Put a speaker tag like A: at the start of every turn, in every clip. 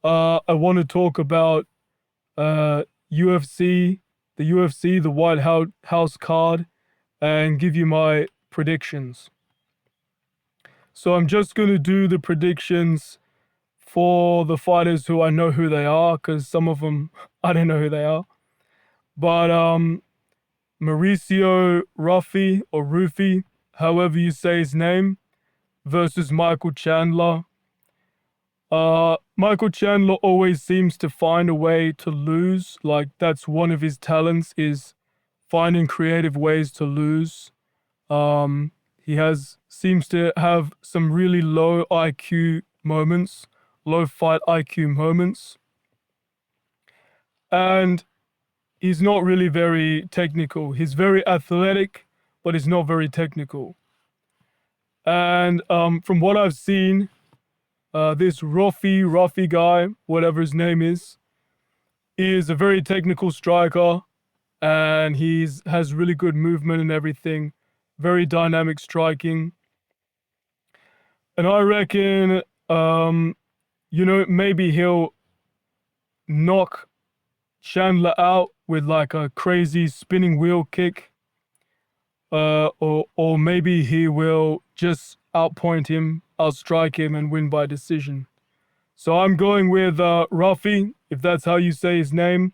A: I want to talk about UFC, the UFC, the White House card, and give you my predictions. So I'm just going to do the predictions for the fighters who I know who they are, because some of them I don't know who they are. But Mauricio Ruffy or Rufy, however you say his name, versus Michael Chandler. Michael Chandler always seems to find a way to lose. Like that's one of his talents is finding creative ways to lose. He has seems to have some really low IQ moments, low fight IQ moments, and he's not really very technical. He's very athletic, but he's not very technical. And from what I've seen, this Ruffy guy, whatever his name is a very technical striker, and he's has really good movement and everything, very dynamic striking. And I reckon, maybe he'll knock Chandler out with like a crazy spinning wheel kick, or maybe he will just outpoint him, outstrike him, and win by decision. So I'm going with Ruffy, if that's how you say his name.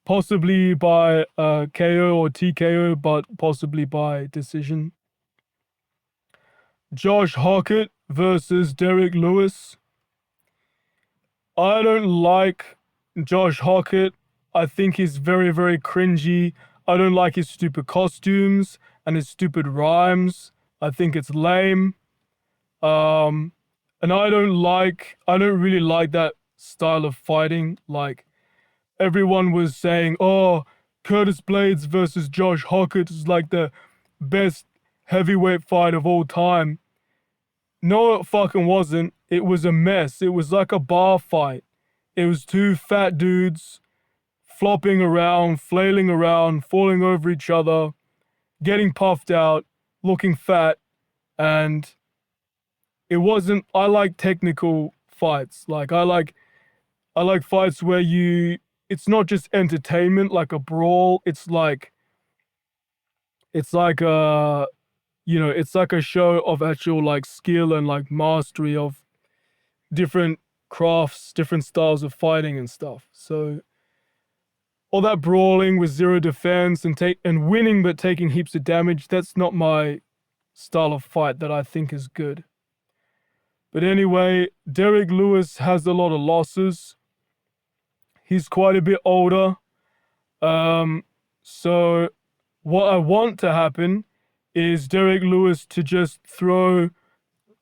A: Possibly by KO or TKO, but possibly by decision. Josh Hockett versus Derek Lewis. I don't like Josh Hockett. I think he's very, very cringy. I don't like his stupid costumes and his stupid rhymes. I think it's lame. And I don't really like that style of fighting. Like everyone was saying, oh, Curtis Blades versus Josh Hockett is like the best heavyweight fight of all time. No, it fucking wasn't. It was a mess. It was like a bar fight. It was two fat dudes flopping around, flailing around, falling over each other, getting puffed out, looking fat, and it wasn't. I like technical fights. Like I like fights where it's not just entertainment like a brawl. It's like a show of actual like skill and like mastery of different crafts, different styles of fighting and stuff. So all that brawling with zero defense and winning but taking heaps of damage, that's not my style of fight that I think is good. But anyway, Derek Lewis has a lot of losses. He's quite a bit older. So what I want to happen is Derek Lewis to just throw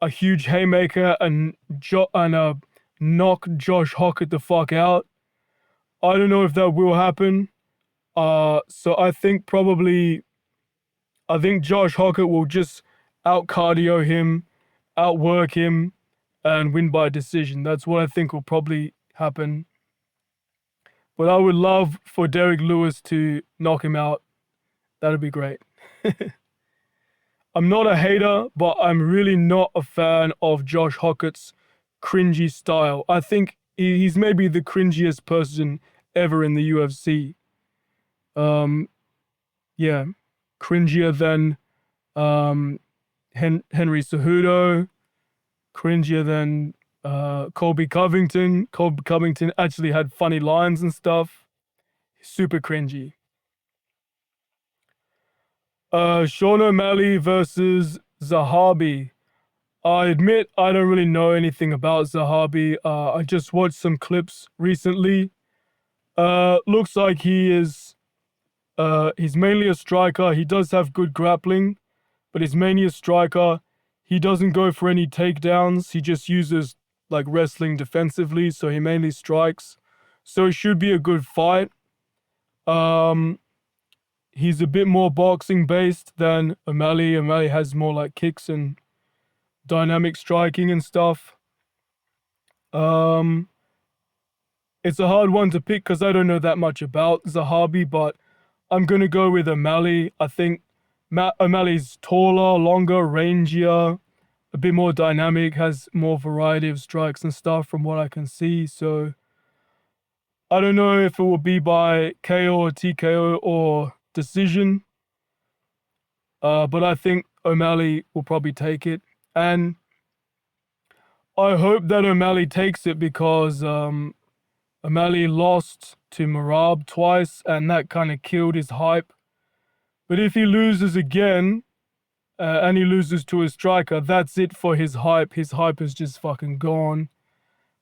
A: a huge haymaker and knock Josh Hockett the fuck out. I don't know if that will happen. So I think Josh Hockett will just out cardio him, outwork him, and win by decision. That's what I think will probably happen. But I would love for Derek Lewis to knock him out. That'd be great. I'm not a hater, but I'm really not a fan of Josh Hockett's cringy style. I think he's maybe the cringiest person ever in the UFC. Yeah, cringier than Henry Cejudo, cringier than Colby Covington. Colby Covington actually had funny lines and stuff. Super cringy. Sean O'Malley versus Zahabi. I admit I don't really know anything about Zahabi. I just watched some clips recently. Looks like he's mainly a striker. He does have good grappling, but he's mainly a striker. He doesn't go for any takedowns. He just uses like wrestling defensively, so he mainly strikes. So it should be a good fight. He's a bit more boxing based than O'Malley. O'Malley has more like kicks and dynamic striking and stuff. Um, it's a hard one to pick because I don't know that much about Zahabi, but I'm gonna go with O'Malley. I think O'Malley's taller, longer, rangier. a bit more dynamic, has more variety of strikes and stuff from what I can see. So I don't know if it will be by KO or TKO or decision, but I think O'Malley will probably take it. And I hope that O'Malley takes it because O'Malley lost to Marab twice, and that kind of killed his hype. But if he loses again, and he loses to a striker, that's it for his hype. His hype is just fucking gone.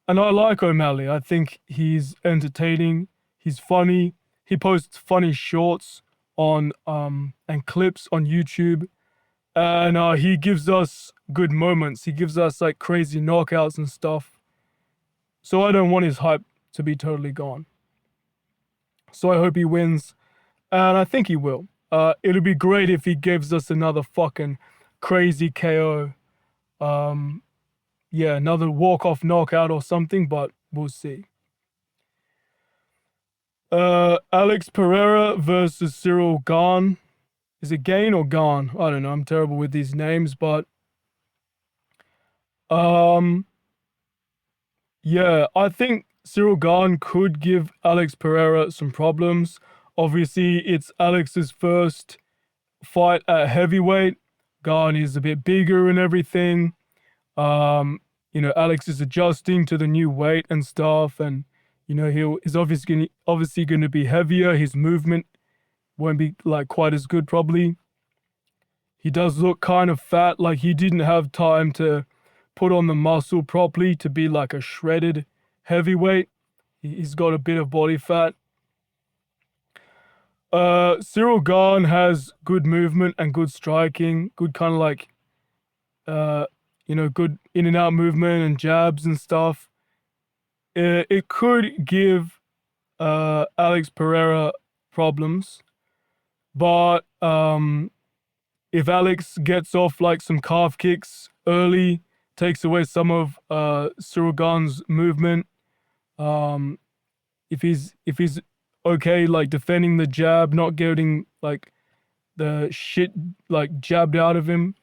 A: And I like O'Malley. I think he's entertaining. He's funny. He posts funny shorts on and clips on YouTube, and he gives us good moments. He gives us like crazy knockouts and stuff. So I don't want his hype to be totally gone. So I hope he wins, and I think he will. It'll be great if he gives us another fucking crazy KO. Yeah, another walk-off knockout or something, but we'll see. Alex Pereira versus Cyril Gane. Is it Gane or Gane? I don't know. I'm terrible with these names, but yeah, I think Cyril Gane could give Alex Pereira some problems. Obviously, it's Alex's first fight at heavyweight. Gane is a bit bigger and everything. Alex is adjusting to the new weight and stuff, and he's obviously going to be heavier. His movement won't be like quite as good probably. He does look kind of fat, like he didn't have time to put on the muscle properly to be like a shredded heavyweight. He's got a bit of body fat. Cyril Gane has good movement and good striking, good kind of like good in and out movement and jabs and stuff. It could give Alex Pereira problems, but if Alex gets off like some calf kicks early, takes away some of Cyril Gane's movement, if he's okay like defending the jab, not getting like the shit like jabbed out of him,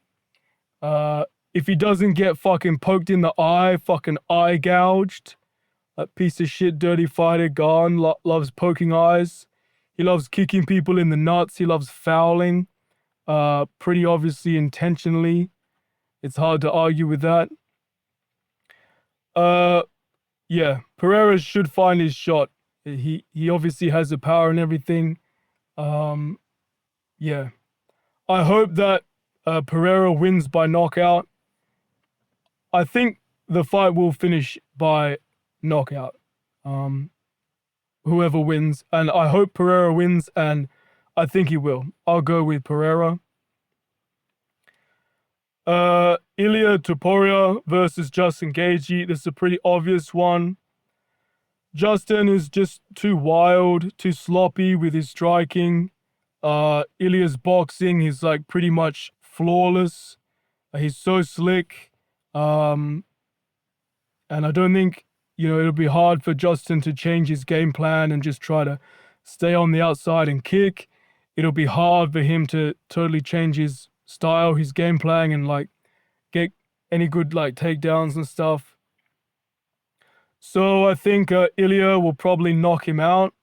A: if he doesn't get fucking poked in the eye, fucking eye gouged, that piece of shit dirty fighter Gane loves poking eyes. He loves kicking people in the nuts. He loves fouling, pretty obviously intentionally. It's hard to argue with that. Yeah, Pereira should find his shot. He obviously has the power and everything. Yeah, I hope that Pereira wins by knockout. I think the fight will finish by knockout. Whoever wins, and I hope Pereira wins, and I think he will. I'll go with Pereira. Ilia Topuria versus Justin Gaethje. This is a pretty obvious one. Justin is just too wild, too sloppy with his striking. Ilia's boxing, he's like pretty much flawless. He's so slick. And I don't think, it'll be hard for Justin to change his game plan and just try to stay on the outside and kick. It'll be hard for him to totally change his style, his game plan, and like get any good like takedowns and stuff. So I think Ilia will probably knock him out.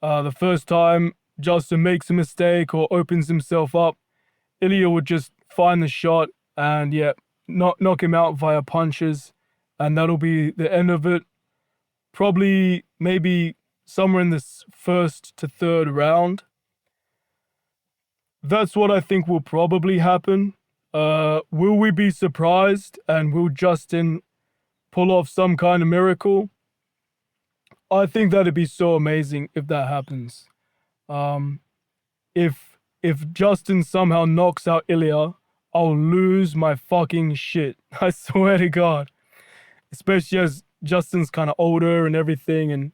A: The first time Justin makes a mistake or opens himself up, Ilia would just find the shot and knock him out via punches, and that'll be the end of it. Probably maybe somewhere in this first to third round. That's what I think will probably happen. Will we be surprised, and will Justin pull off some kind of miracle? I think that'd be so amazing if that happens. If Justin somehow knocks out Ilia, I'll lose my fucking shit. I swear to God. Especially as Justin's kind of older and everything, and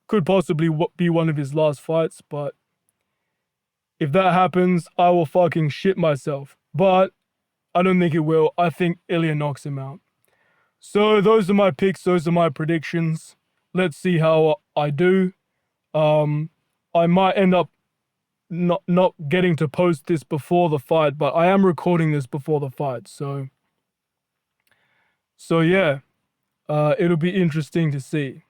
A: could possibly be one of his last fights, but if that happens, I will fucking shit myself. But I don't think it will. I think Ilia knocks him out. So those are my picks. Those are my predictions. Let's see how I do. I might end up not getting to post this before the fight, but I am recording this before the fight. So So yeah, it'll be interesting to see.